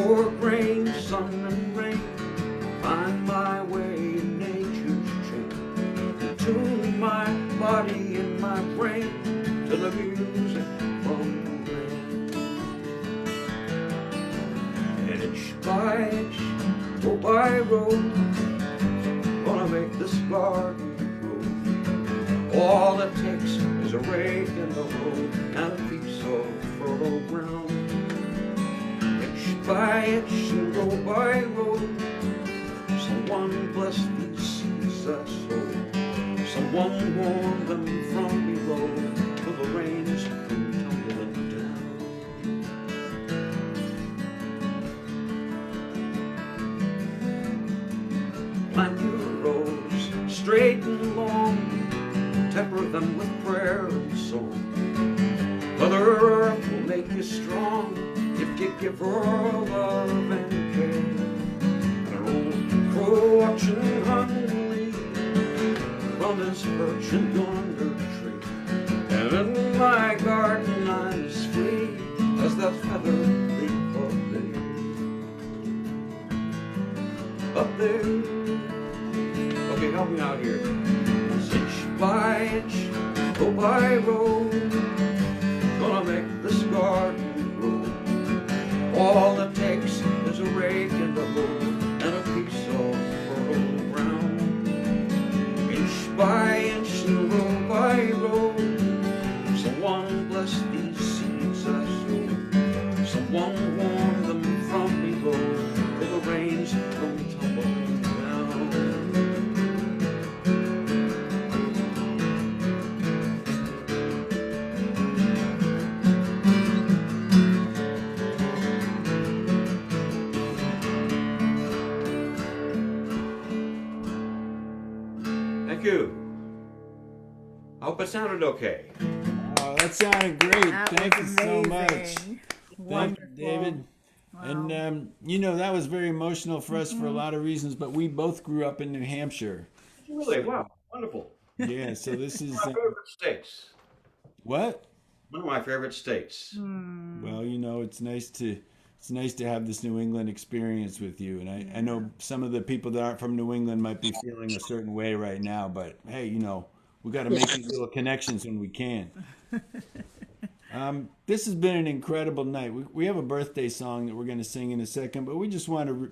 for grain, sun and rain. Find my way in nature's chain. Tune my body and my brain to the music from the rain. And inch by inch, row by row, gonna make this garden grow. All it takes is a rake and a hoe and a piece of fertile ground. Inch by inch and row by row, someone bless these seeds I sow. Someone warn them from below till the rains come tumbling down. Plant your rows straight and long, temper them with prayer and song. Mother Earth will make you strong if you give her love and care. And an old crow watching hungrily from his perch in yonder tree. And in my garden I'm as free as that feather leaf up there. Okay, help me out here. Inch by inch, row by row, gonna make this garden grow. All it takes is a rake and a hoe and a piece of fertile ground. Inch by inch and row by row, someone bless these seeds I sow. Someone warn them from below till the rains come tumbling down. Thank you. I hope it sounded okay.
Oh, that sounded great.
That
Thank you
was
so much.
amazing.
Thank you, David. And you know, that was very emotional for us for a lot of reasons, but we both grew up in New Hampshire.
Really? Wow. Wonderful.
Yeah, so this is
One of my favorite states.
what?
One of my favorite states.
Well, you know, it's nice to have this New England experience with you. And I know some of the people that aren't from New England might be feeling a certain way right now, but hey, you know, we got to make these little connections when we can. This has been an incredible night. We have a birthday song that we're going to sing in a second, but we just want to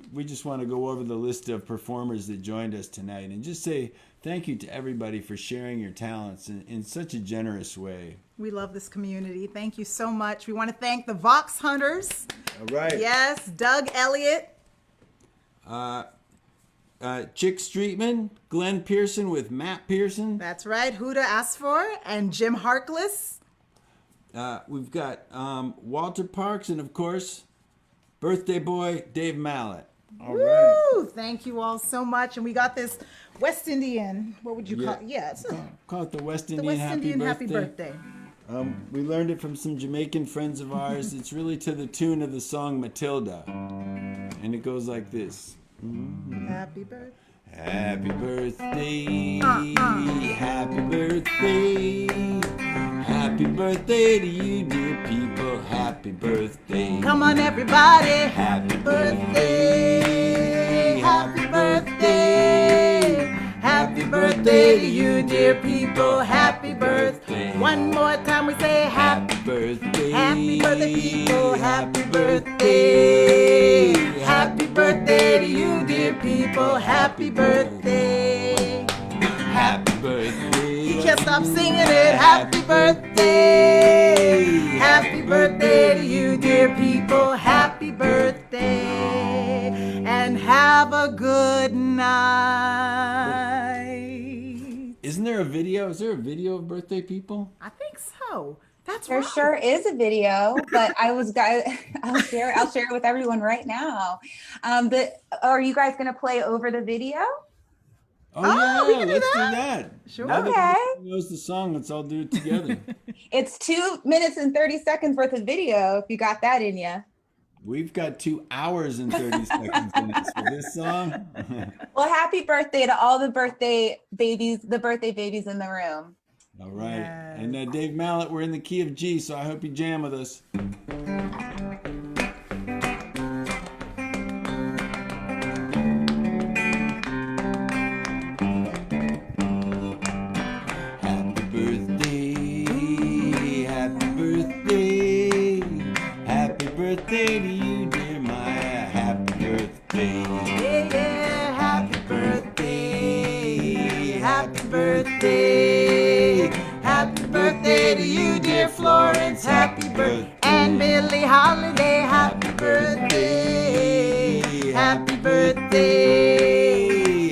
go over the list of performers that joined us tonight and just say thank you to everybody for sharing your talents in such a generous way.
We love this community. Thank you so much. We want to thank the Vox Hunters.
All right.
Yes, Doug Elliott.
Chic Street Man, Glenn Pearson with Matt Pearson.
That's right, Huda Asfour and Jim Harkless.
We've got Walter Parks and, of course, birthday boy Dave Mallett. All right.
Woo! Thank you all so much. And we got this West Indian, what would you call it? Yeah, it's
Call it the West Indian,
the West
Happy
Indian
Birthday.
Happy Birthday.
We learned it from some Jamaican friends of ours. It's really to the tune of the song Matilda. And it goes like this.
Happy birthday.
Happy birthday, happy birthday, happy birthday to you, dear people, happy birthday.
Come on, everybody.
Happy birthday,
Happy birthday. Happy birthday to you, dear people. Happy birthday. One more time we say happy
birthday.
Happy birthday, people. Happy birthday. Happy birthday to you, dear people. Happy birthday.
Happy birthday.
You can't stop singing it. Happy birthday. Happy birthday to you, dear people. Happy birthday. And have a good night.
Isn't there a video? Is there a video of birthday people?
I think so. That's
There
right.
sure is a video, but I'll share it with everyone right now. But are you guys gonna play over the video?
Oh yeah,
we can do
let's
that.
do that.
Sure.
Now that
Okay.
everyone knows the song, let's all do it together.
It's 2 minutes and 30 seconds worth of video, if you got that in you.
We've got 2 hours and 30 seconds in it for this song.
Well, happy birthday to all the birthday babies in the room.
All right. And Dave Mallett, we're in the key of G, so I hope you jam with us. birthday to you, dear Maya. Happy birthday.
Yeah, yeah, happy birthday. Happy birthday. Happy birthday to you, dear Florence. Happy birthday. And Billie Holiday. Happy birthday. Happy birthday.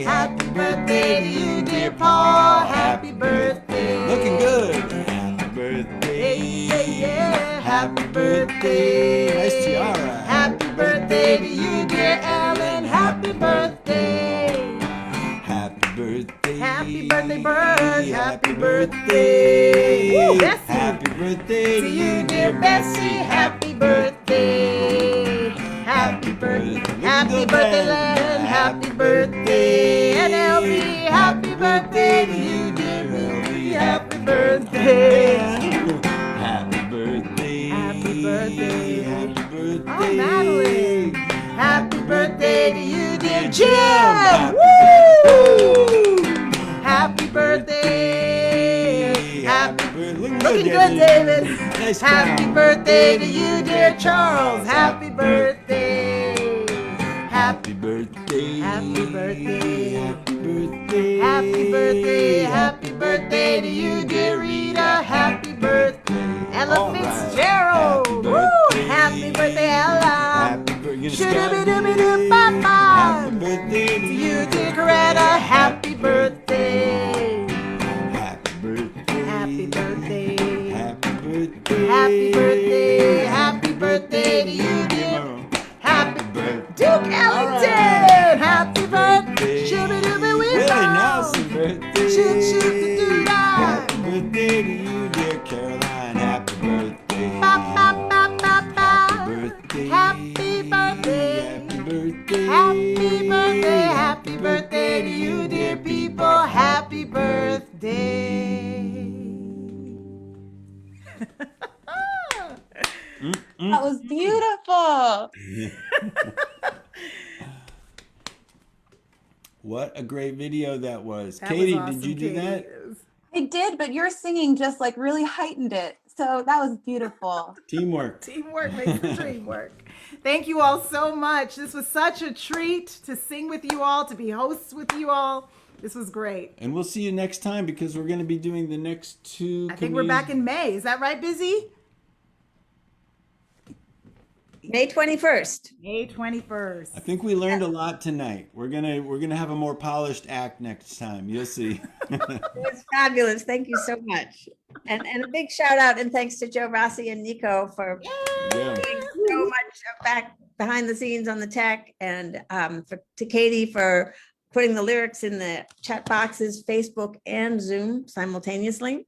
Happy birthday to you, dear Paul. Happy birthday.
Looking good. Happy birthday.
Yeah, yeah. Happy birthday.
Nice tiara.
Happy birthday to you, dear Ellen. Happy birthday.
Happy birthday.
Happy birthday, Bird. Happy birthday. Woo, Bessie.
Happy birthday
To you, dear Bessie. Happy birthday. Happy birthday. Happy birthday, Len. Happy birthday. And LB, happy birthday to you, dear LB. Happy birthday.
Happy birthday.
Happy birthday.
Happy birthday.
Oh, Madeline. Happy birthday to you, dear Jim.
Happy
Woo! Happy birthday.
Happy birthday.
Looking good, David.
Nice
Happy
crown.
birthday to you, dear Charles. Happy birthday.
Happy birthday.
Happy birthday.
Happy birthday.
Happy birthday. Happy birthday to you, dear Rita. Happy birthday. Ella
All right.
Fitzgerald.
Happy
Woo!
birthday.
Happy birthday, Ella.
Happy birthday.
Shoo-doo-be-doo-be-doo-ba-ba.
Happy birthday
To you, dear Coretta. Happy birthday.
Happy birthday.
Happy birthday.
Happy birthday.
Happy birthday. Happy birthday to you, dear. Happy
birthday.
Duke Ellington. Happy birthday. Shoo-be-doo-be-wee-ba.
Willie Nelson birthday.
Shoot, shoot, do-da.
Happy birthday to you, dear Caroline. Happy birthday.
Ba-ba-ba-ba-ba.
Birthday.
Happy birthday.
Happy birthday.
Happy birthday. Happy birthday to you, dear people. Happy birthday.
That was beautiful.
What a great video that was.
That was
Katie,
awesome,
did you do
Katie.
that?
I did, but your singing just like really heightened it. So that was beautiful.
Teamwork.
Teamwork makes the dream work. Thank you all so much. This was such a treat to sing with you all, to be hosts with you all. This was great.
And we'll see you next time because we're going to be doing the next two.
I think we're back in May. Is that right, Busy?
May 21st.
May 21st.
I think we learned a lot tonight. We're gonna have a more polished act next time. You'll see.
It was fabulous. Thank you so much. And a big shout out and thanks to Joe Rossi and Nico for
Yeah.
doing so much back behind the scenes on the tech, and to Katie for putting the lyrics in the chat boxes, Facebook and Zoom simultaneously.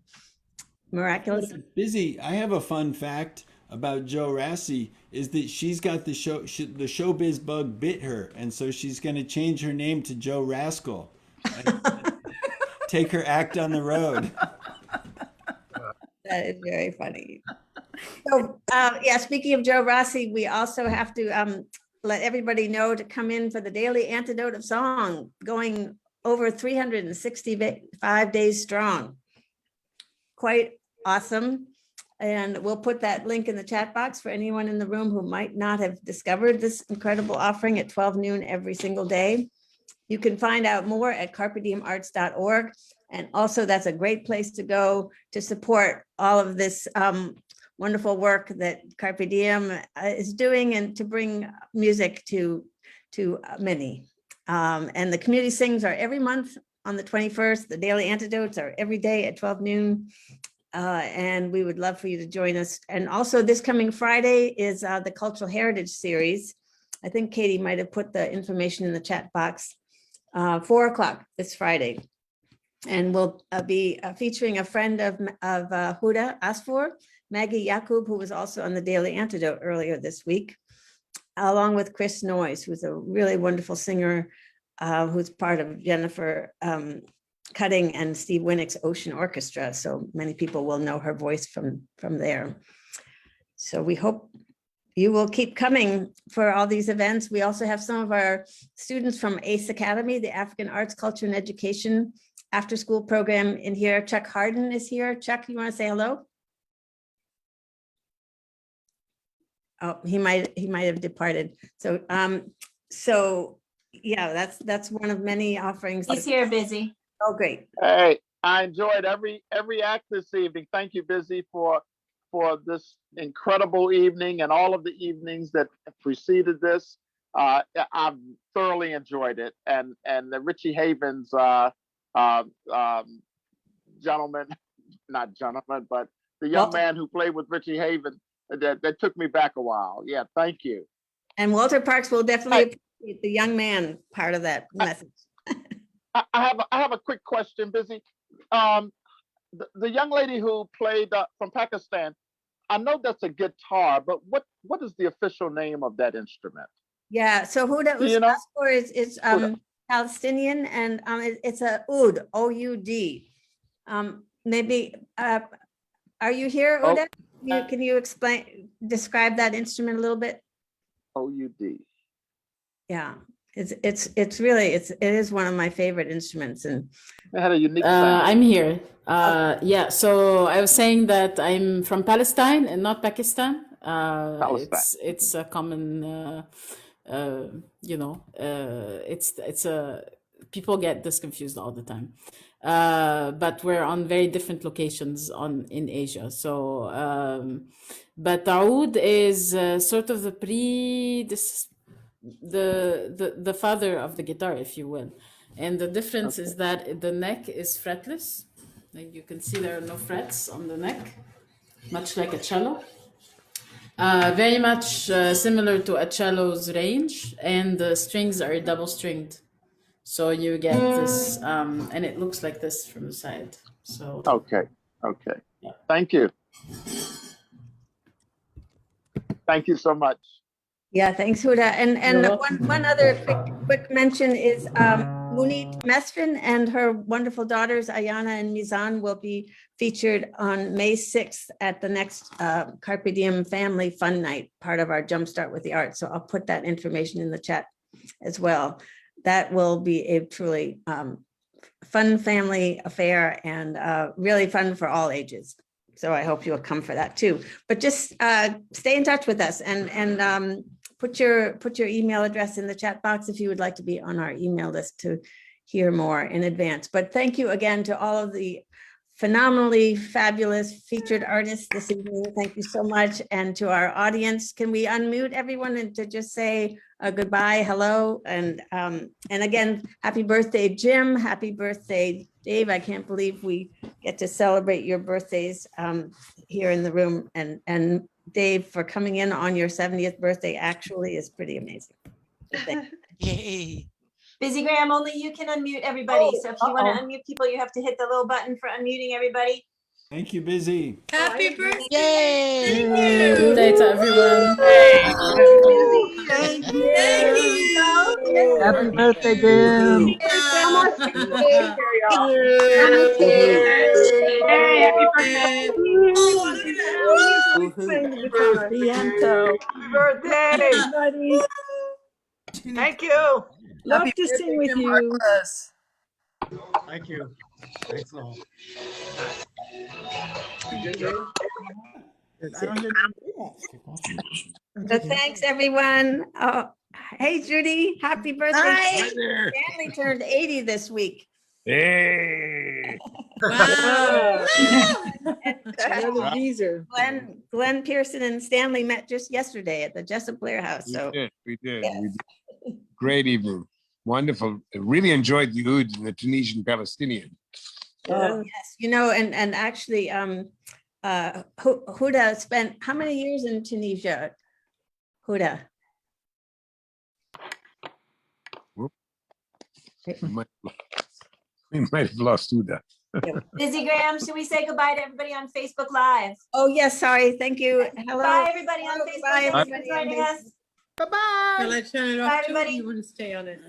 Miraculous.
Busy. I have a fun fact about Joe Rassi is that she's got the showbiz bug bit her, and so she's going to change her name to Joe Rascal. Take her act on the road.
That is very funny. So, speaking of Joe Rossi, we also have to let everybody know to come in for the Daily Antidote of Song, going over 365 days strong. Quite awesome. And we'll put that link in the chat box for anyone in the room who might not have discovered this incredible offering at 12 noon every single day. You can find out more at carpediemarts.org. And also that's a great place to go to support all of this wonderful work that Carpe Diem is doing and to bring music to many. And the community sings are every month on the 21st. The daily antidotes are every day at 12 noon. And we would love for you to join us. And also this coming Friday is the Cultural Heritage Series. I think Katie might have put the information in the chat box. 4:00 this Friday. And we'll be featuring a friend of Huda Asfour, Maggie Yakub, who was also on the Daily Antidote earlier this week, along with Chris Noyes, who's a really wonderful singer who's part of Jennifer Cutting and Steve Winnick's Ocean Orchestra. So many people will know her voice from there. So we hope you will keep coming for all these events. We also have some of our students from ACE Academy, the African Arts, Culture, and Education after school program in here. Chuck Harden is here. Chuck, you want to say hello? Oh, he might have departed. So, so yeah, that's one of many offerings.
He's here, Busy.
Oh, great.
Hey, I enjoyed every act this evening. Thank you, Busy, for this incredible evening and all of the evenings that preceded this. I've thoroughly enjoyed it, and the Richie Havens gentleman, not gentleman, but the young man who played with Richie Havens, that took me back a while. Yeah, thank you.
And Walter Parks will definitely appreciate the young man part of that message.
I have a quick question, Busy. The young lady who played from Pakistan, I know that's a guitar, but what is the official name of that instrument?
Yeah, so Huda Asfour is Palestinian, and it's a oud, O-U-D. Maybe are you here, Huda? Can you describe that instrument a little bit?
O-U-D.
Yeah, it's really it is one of my favorite instruments, and
it had a unique sound.
I'm here. Yeah, so I was saying that I'm from Palestine and not Pakistan. It's a common, it's a people get this confused all the time. But we're on very different locations in Asia. So, but oud is sort of the father of the guitar, if you will. And the difference is that the neck is fretless. Like you can see, there are no frets on the neck, much like a cello. Very much similar to a cello's range, and the strings are double stringed. So you get this, and it looks like this from the side. So
okay. Yeah. Thank you. Thank you so much.
Yeah, thanks, Huda. And one other quick mention is Munit Mesfin and her wonderful daughters Ayana and Mizan will be featured on May 6th at the next Carpe Diem Family Fun Night, part of our Jumpstart with the Arts. So I'll put that information in the chat as well. That will be a truly fun family affair and really fun for all ages. So I hope you'll come for that too. But just stay in touch with us and put your email address in the chat box if you would like to be on our email list to hear more in advance. But thank you again to all of the phenomenally fabulous featured artists this evening. Thank you so much. And to our audience, can we unmute everyone and to just say goodbye, hello, and again, happy birthday, Jim. Happy birthday, Dave. I can't believe we get to celebrate your birthdays here in the room. And Dave, for coming in on your 70th birthday actually is pretty amazing.
Yay.
Busy Graham, only you can unmute everybody. So if you want to unmute people, you have to hit the little button for unmuting everybody.
Thank you, Busy.
Happy birthday.
Yay! Good day to everyone.
Thank you.
Happy birthday, Jim.
Hey, happy birthday.
Happy birthday.
Thank you.
Love
Happy
to
birthday,
sing with
Jim
you.
Harkless.
Thank you. Thanks all.
So thanks everyone. Oh, hey Judy, happy birthday.
Hi there.
Stanley turned 80 this week.
Hey.
Wow.
Another geezer. Glenn Pearson and Stanley met just yesterday at the Jessup Blair House. So
We did.
Yes.
We did. Great evening. Wonderful. I really enjoyed the oud and the Tunisian Palestinian.
yes, and actually Huda spent how many years in Tunisia? Huda.
We might have lost Huda.
Busy Graham, should we say goodbye to everybody on Facebook Live?
Oh yes, sorry. Thank you. Hello.
Bye everybody on Facebook.
Bye,
Thanks for
everybody.
joining us.
Bye-bye.
Shall I turn it
Bye,
off too?
everybody.
You want to stay on it?